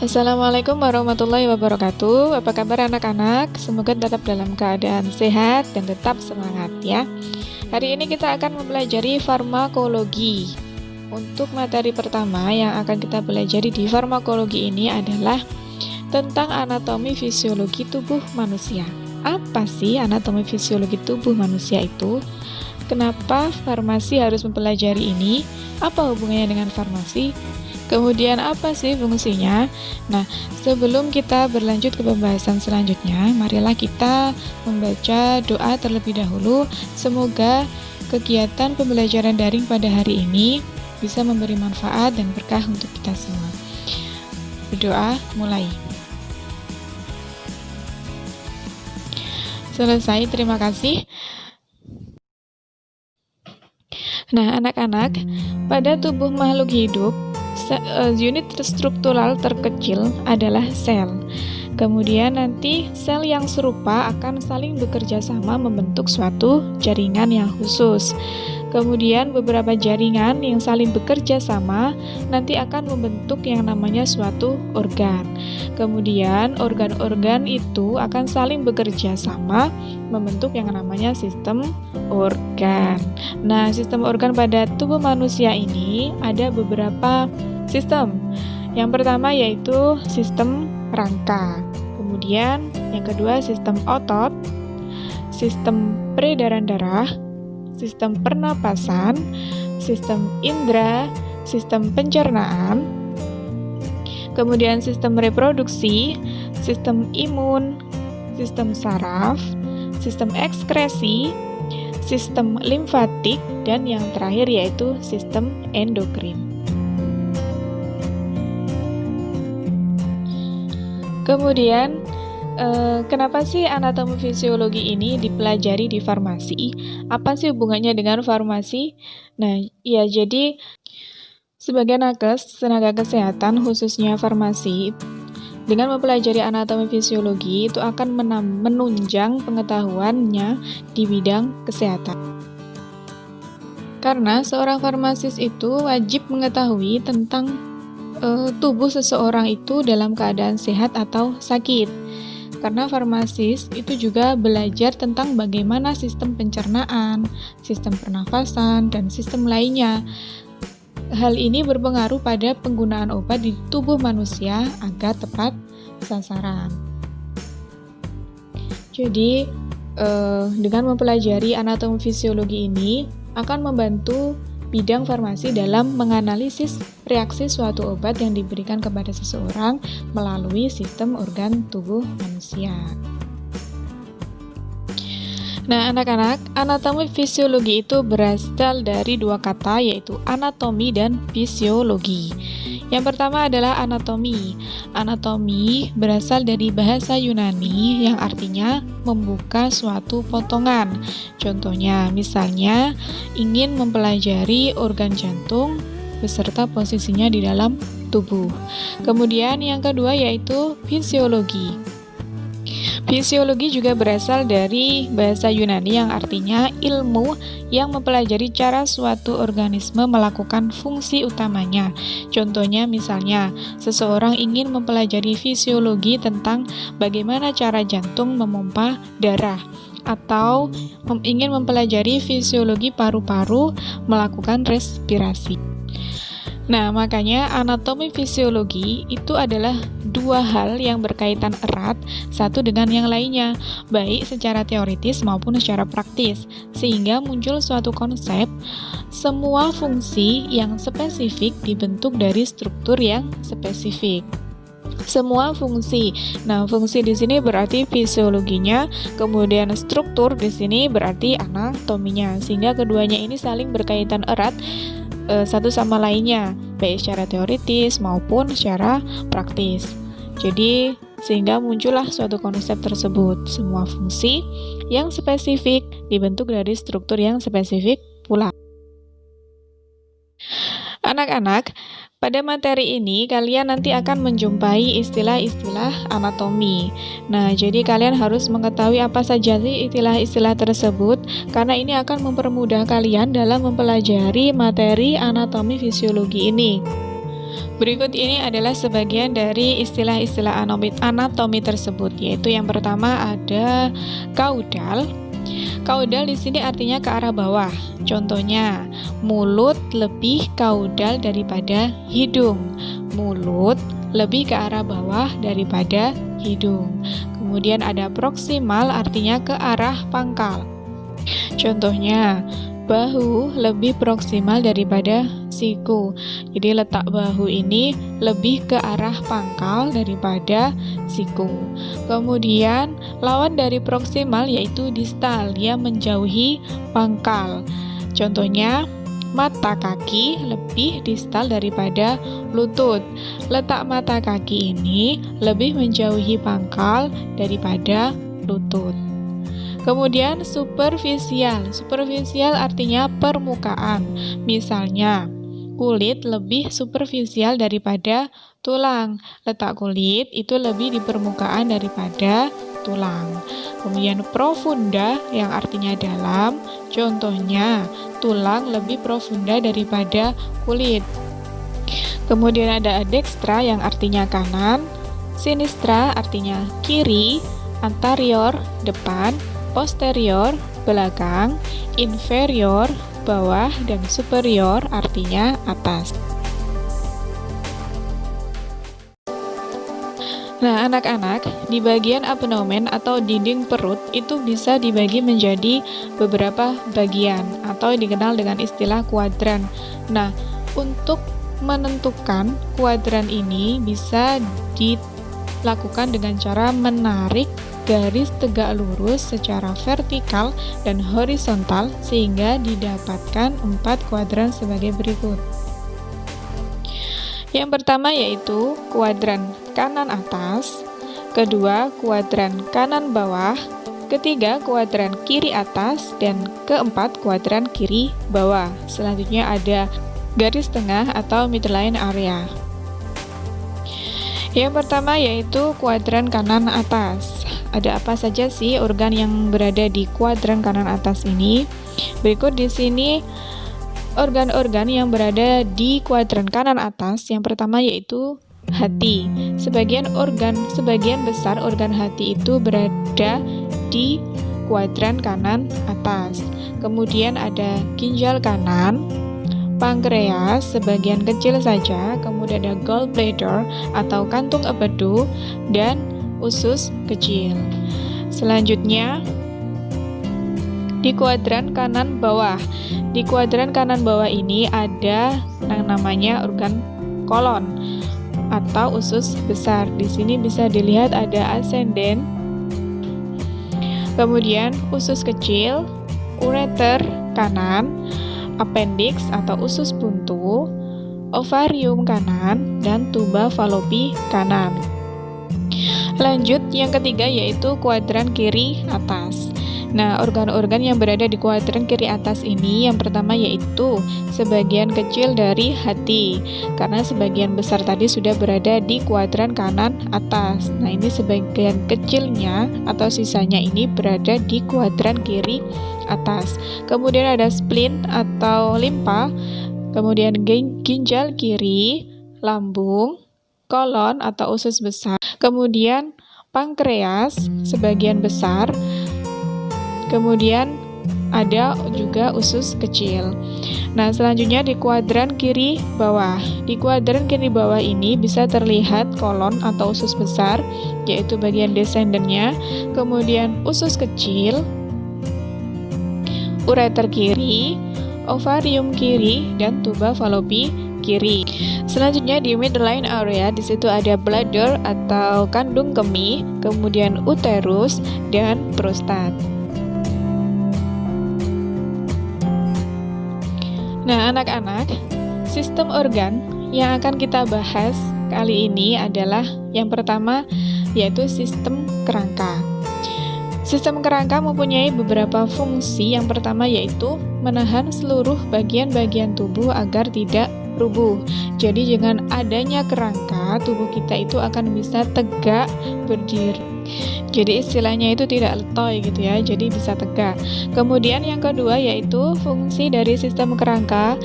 Assalamualaikum warahmatullahi wabarakatuh. Apa kabar anak-anak? Semoga tetap dalam keadaan sehat dan tetap semangat ya. Hari ini kita akan mempelajari farmakologi. Untuk materi pertama yang akan kita pelajari di farmakologi ini adalah tentang anatomi fisiologi tubuh manusia. Apa sih anatomi fisiologi tubuh manusia itu? Kenapa farmasi harus mempelajari ini? Apa hubungannya dengan farmasi? Kemudian apa sih fungsinya? Nah, sebelum kita berlanjut ke pembahasan selanjutnya, marilah kita membaca doa terlebih dahulu. Semoga kegiatan pembelajaran daring pada hari ini bisa memberi manfaat dan berkah untuk kita semua. Berdoa, mulai. Selesai, terima kasih. Nah, anak-anak, pada tubuh makhluk hidup, unit struktural terkecil adalah sel. Kemudian nanti sel yang serupa akan saling bekerja sama membentuk suatu jaringan yang khusus. Kemudian beberapa jaringan yang saling bekerja sama nanti akan membentuk yang namanya suatu organ. Kemudian organ-organ itu akan saling bekerja sama membentuk yang namanya sistem organ. Nah, sistem organ pada tubuh manusia ini ada beberapa sistem. Yang pertama yaitu sistem rangka. Kemudian yang kedua sistem otot, sistem peredaran darah, sistem pernapasan, sistem indera, sistem pencernaan, kemudian sistem reproduksi, sistem imun, sistem saraf, sistem ekskresi, sistem limfatik, dan yang terakhir yaitu sistem endokrin. Kemudian, kenapa sih anatomi fisiologi ini dipelajari di farmasi? Apa sih hubungannya dengan farmasi? Nah, ya jadi sebagai nakes, tenaga kesehatan khususnya farmasi, dengan mempelajari anatomi fisiologi itu akan menunjang pengetahuannya di bidang kesehatan. Karena seorang farmasis itu wajib mengetahui tentang tubuh seseorang itu dalam keadaan sehat atau sakit. Karena farmasis itu juga belajar tentang bagaimana sistem pencernaan, sistem pernafasan, dan sistem lainnya. Hal ini berpengaruh pada penggunaan obat di tubuh manusia agar tepat sasaran. Jadi, dengan mempelajari anatomi fisiologi ini akan membantu bidang farmasi dalam menganalisis reaksi suatu obat yang diberikan kepada seseorang melalui sistem organ tubuh manusia. Nah, anak-anak, anatomi fisiologi itu berasal dari dua kata, yaitu anatomi dan fisiologi. Yang pertama adalah anatomi. Anatomi berasal dari bahasa Yunani yang artinya membuka suatu potongan. Contohnya, misalnya ingin mempelajari organ jantung beserta posisinya di dalam tubuh. Kemudian yang kedua yaitu fisiologi. Fisiologi juga berasal dari bahasa Yunani yang artinya ilmu yang mempelajari cara suatu organisme melakukan fungsi utamanya. Contohnya misalnya, seseorang ingin mempelajari fisiologi tentang bagaimana cara jantung memompa darah, atau ingin mempelajari fisiologi paru-paru melakukan respirasi. Nah, makanya anatomi fisiologi itu adalah dua hal yang berkaitan erat satu dengan yang lainnya, baik secara teoritis maupun secara praktis, sehingga muncul suatu konsep semua fungsi yang spesifik dibentuk dari struktur yang spesifik. Semua fungsi. Nah, fungsi di sini berarti fisiologinya, kemudian struktur di sini berarti anatominya, sehingga keduanya ini saling berkaitan erat satu sama lainnya, baik secara teoritis maupun secara praktis. Jadi, sehingga muncullah suatu konsep tersebut. Semua fungsi yang spesifik dibentuk dari struktur yang spesifik pula. Anak-anak, pada materi ini kalian nanti akan menjumpai istilah-istilah anatomi. Nah, jadi kalian harus mengetahui apa saja sih istilah-istilah tersebut, karena ini akan mempermudah kalian dalam mempelajari materi anatomi fisiologi ini. Berikut ini adalah sebagian dari istilah-istilah anatomi tersebut, yaitu yang pertama ada kaudal. Kaudal di sini artinya ke arah bawah. Contohnya, mulut lebih kaudal daripada hidung. Mulut lebih ke arah bawah daripada hidung. Kemudian ada proksimal, artinya ke arah pangkal. Contohnya, bahu lebih proksimal daripada siku. Jadi letak bahu ini lebih ke arah pangkal daripada siku. Kemudian lawan dari proksimal yaitu distal, dia menjauhi pangkal. Contohnya, mata kaki lebih distal daripada lutut. Letak mata kaki ini lebih menjauhi pangkal daripada lutut. Kemudian superficial. Superficial artinya permukaan. Misalnya, kulit lebih superficial daripada tulang. Letak kulit itu lebih di permukaan daripada tulang. Kemudian profunda yang artinya dalam. Contohnya, tulang lebih profunda daripada kulit. Kemudian ada dextra yang artinya kanan, sinistra artinya kiri, anterior depan, posterior belakang, inferior bawah, dan superior artinya atas. Nah, anak-anak, di bagian abdomen atau dinding perut itu bisa dibagi menjadi beberapa bagian atau dikenal dengan istilah kuadran. Nah, untuk menentukan kuadran ini bisa dilakukan dengan cara menarik garis tegak lurus secara vertikal dan horizontal sehingga didapatkan 4 kuadran sebagai berikut. Yang pertama yaitu kuadran kanan atas, kedua kuadran kanan bawah, ketiga kuadran kiri atas, dan keempat kuadran kiri bawah. Selanjutnya ada garis tengah atau midline area. Yang pertama yaitu kuadran kanan atas. Ada apa saja sih organ yang berada di kuadran kanan atas ini? Berikut di sini organ-organ yang berada di kuadran kanan atas. Yang pertama yaitu hati. Sebagian besar organ hati itu berada di kuadran kanan atas. Kemudian ada ginjal kanan, pankreas sebagian kecil saja, kemudian ada gallbladder atau kantung empedu, dan usus kecil. Selanjutnya di kuadran kanan bawah. Di kuadran kanan bawah ini ada yang namanya organ kolon atau usus besar. Di sini bisa dilihat ada ascendent, kemudian usus kecil, ureter kanan, appendix atau usus buntu, ovarium kanan, dan tuba fallopi kanan. Lanjut, yang ketiga yaitu kuadran kiri atas. Nah, organ-organ yang berada di kuadran kiri atas ini yang pertama yaitu sebagian kecil dari hati, karena sebagian besar tadi sudah berada di kuadran kanan atas. Nah, ini sebagian kecilnya atau sisanya ini berada di kuadran kiri atas. Kemudian ada spleen atau limpa, kemudian ginjal kiri, lambung, kolon atau usus besar, kemudian pankreas sebagian besar, kemudian ada juga usus kecil. Nah, selanjutnya di kuadran kiri bawah. Di kuadran kiri bawah ini bisa terlihat kolon atau usus besar, yaitu bagian descendennya, kemudian usus kecil, ureter kiri, ovarium kiri, dan tuba fallopi kiri. Selanjutnya di midline area, di situ ada bladder atau kandung kemih, kemudian uterus dan prostat. Nah, anak-anak, sistem organ yang akan kita bahas kali ini adalah yang pertama yaitu sistem kerangka. Sistem kerangka mempunyai beberapa fungsi. Yang pertama yaitu menahan seluruh bagian-bagian tubuh agar tidak rubuh. Jadi dengan adanya kerangka, tubuh kita itu akan bisa tegak berdiri Jadi istilahnya itu tidak letoy gitu ya, jadi bisa tegak. Kemudian yang kedua yaitu fungsi dari sistem kerangka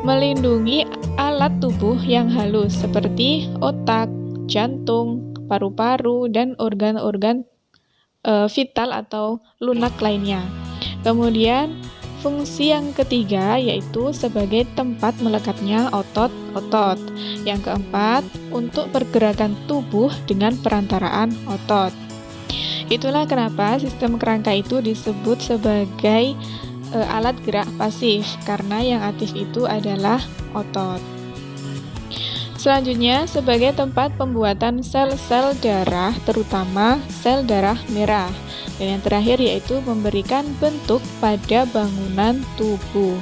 melindungi alat tubuh yang halus seperti otak, jantung, paru-paru, dan organ-organ vital atau lunak lainnya. Kemudian fungsi yang ketiga yaitu sebagai tempat melekatnya otot-otot. Yang keempat, untuk pergerakan tubuh dengan perantaraan otot. Itulah kenapa sistem kerangka itu disebut sebagai alat gerak pasif, karena yang aktif itu adalah otot. Selanjutnya, sebagai tempat pembuatan sel-sel darah, terutama sel darah merah. Dan yang terakhir yaitu memberikan bentuk pada bangunan tubuh.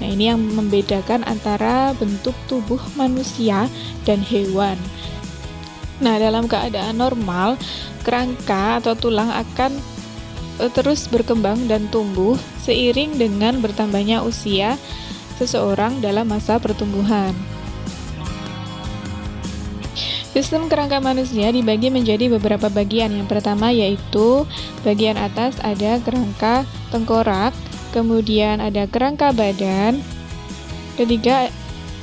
Nah, ini yang membedakan antara bentuk tubuh manusia dan hewan. Nah, dalam keadaan normal, kerangka atau tulang akan terus berkembang dan tumbuh seiring dengan bertambahnya usia seseorang dalam masa pertumbuhan. Sistem kerangka manusia dibagi menjadi beberapa bagian. Yang pertama yaitu bagian atas ada kerangka tengkorak, kemudian ada kerangka badan, ketiga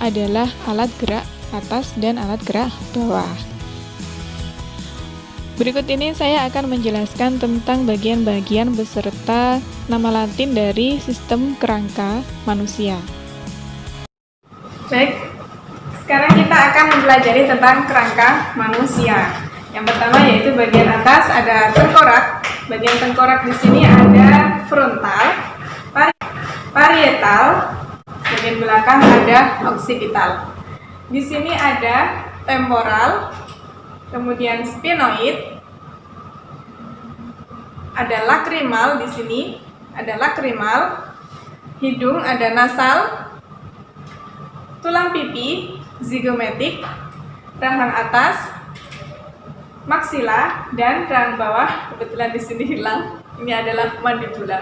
adalah alat gerak atas dan alat gerak bawah. Berikut ini saya akan menjelaskan tentang bagian-bagian beserta nama latin dari sistem kerangka manusia. Baik, sekarang kita akan mempelajari tentang kerangka manusia. Yang pertama yaitu bagian atas ada tengkorak. Bagian tengkorak di sini ada frontal, parietal, bagian belakang ada occipital. Di sini ada temporal, kemudian sphenoid, ada lacrimal di sini, ada lacrimal, hidung ada nasal, tulang pipi, zygomatic, rahang atas, maksila, dan rahang bawah. Kebetulan di sini hilang. Ini adalah mandibula.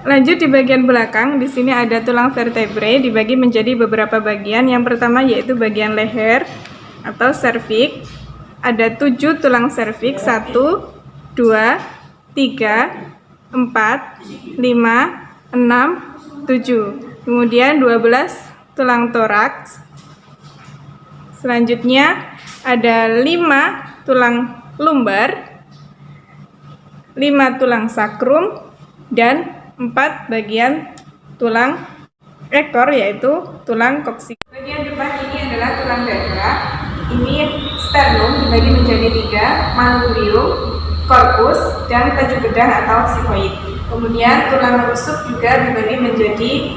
Lanjut di bagian belakang, di sini ada tulang vertebrae dibagi menjadi beberapa bagian. Yang pertama yaitu bagian leher atau serviks. Ada 7 tulang serviks, 1, 2, 3, 4, 5, 6, 7. Kemudian 12 tulang toraks. Selanjutnya ada 5 tulang lumbar, 5 tulang sakrum, dan 4 bagian tulang ekor yaitu tulang koksiks. Bagian depan ini adalah tulang dada. Ini sternum dibagi menjadi 3, manubrium, korpus, dan tajuk gedang atau sigmoid. Kemudian tulang rusuk juga dibagi menjadi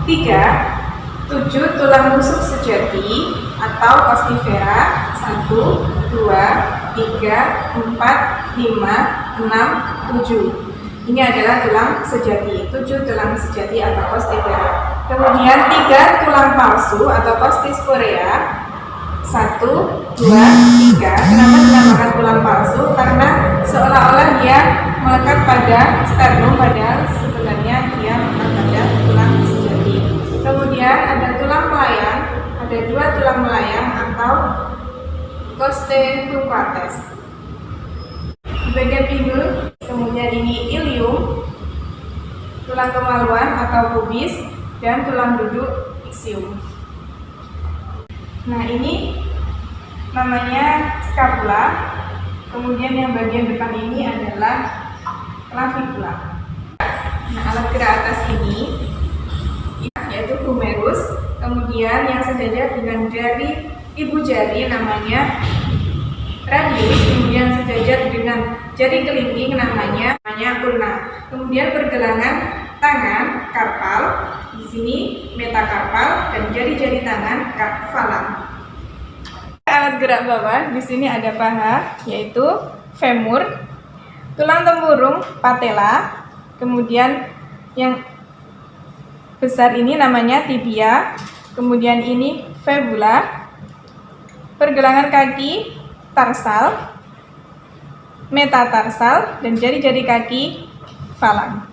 3, 7 tulang rusuk sejati atau costifera, 1, 2, 3, 4, 5, 6, 7. Ini adalah tulang sejati, 7 tulang sejati atau costifera. Kemudian 3 tulang palsu atau costisporea, 1, 2, 3. Kenapa dinamakan tulang palsu? Karena seolah-olah dia melekat pada sternum, padahal sebenarnya dia melekat pada tulang sejati. Kemudian ada tulang melayang, ada 2 tulang melayang atau costae trunculates. Di bagian pinggul, kemudian ini ilium, tulang kemaluan atau pubis, dan tulang duduk ischium. Nah, ini namanya scapula. Kemudian yang bagian depan ini adalah clavicula. Nah, alat gerak atas ini yaitu humerus. Kemudian yang sejajar dengan jari ibu jari namanya radius. Kemudian sejajar dengan jari kelingking namanya ulna. Kemudian pergelangan tangan karpal, di sini metakarpal, dan jari-jari tangan falang. Alat gerak bawah di sini ada paha yaitu femur, tulang tempurung patella, kemudian yang besar ini namanya tibia, kemudian ini fibula, pergelangan kaki tarsal, metatarsal, dan jari-jari kaki falang.